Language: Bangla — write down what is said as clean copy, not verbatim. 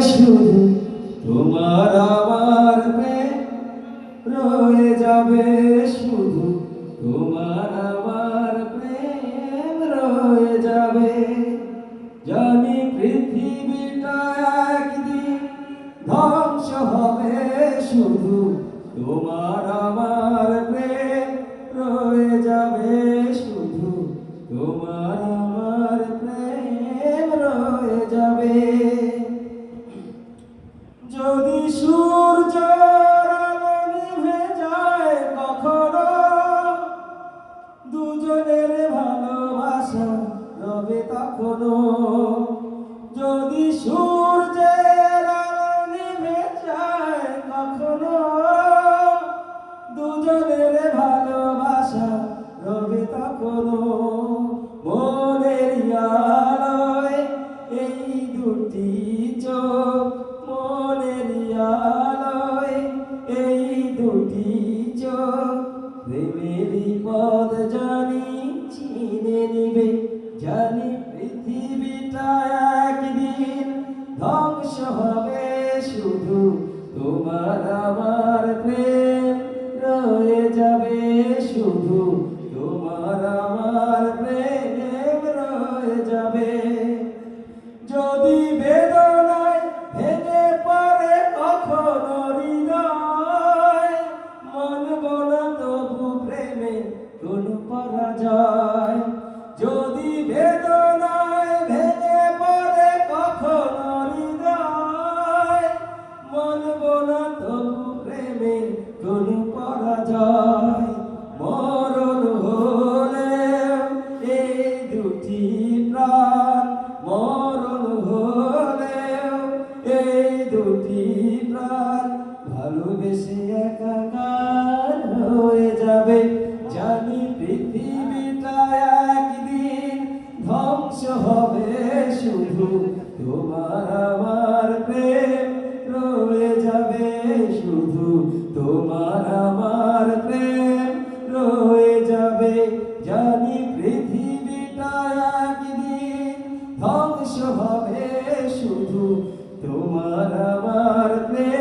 শুধু তোমার আমার প্রেম রয়ে যাবে, শুধু তোমার আমার প্রেম রয়ে যাবে। জানি পৃথিবীটা একদিন ধ্বংস হবে, শুধু তোমার আমার প্রেম রয়ে যাবে, শুধু তোমার আমার প্রেম রয়ে যাবে। যদি সূর্যের আলো নিভে যায় কখনো, দুজনের ভালোবাসা রবে তখনো। যদি সূর্যের আলো নিভে যায় কখনো, দুজনের ভালোবাসা রবে তখনো। মনের আলোয় এই দুটি চোখ, মনের আলোয় এই দুটি চোখ, প্রেমেরই পথ জানি চিনে নিবে। জানি পৃথিবীটা একদিন ধ্বংস হবে, শুধু তোমার আমার প্রেম রয়ে যাবে, শুধু তোমার আমার প্রেম রয়ে যাবে। যদি বেদনায় ভেঙে পড়ে কখনো হৃদয়, মানব না তবু প্রেমে কোনো পরাজয়। যদি বেদনায় ভেঙে পড়ে কখনো হৃদয়, মানব না তবু প্রেমে কোনো পরাজয়। মরণ হলেও এই দুটি প্রাণ, মরণ হলেও এই দুটি প্রাণ ভালোবেসে একাকার হয়ে যাবে। জানি পৃথিবীটা একদিন ধ্বংস হবে, শুধু তোমার আমার প্রেম রয়ে যাবে, শুধু তোমার আমার প্রেম রয়ে যাবে। জানি পৃথিবীটা একদিন ধ্বংস হবে, শুধু তোমার আমার প্রেম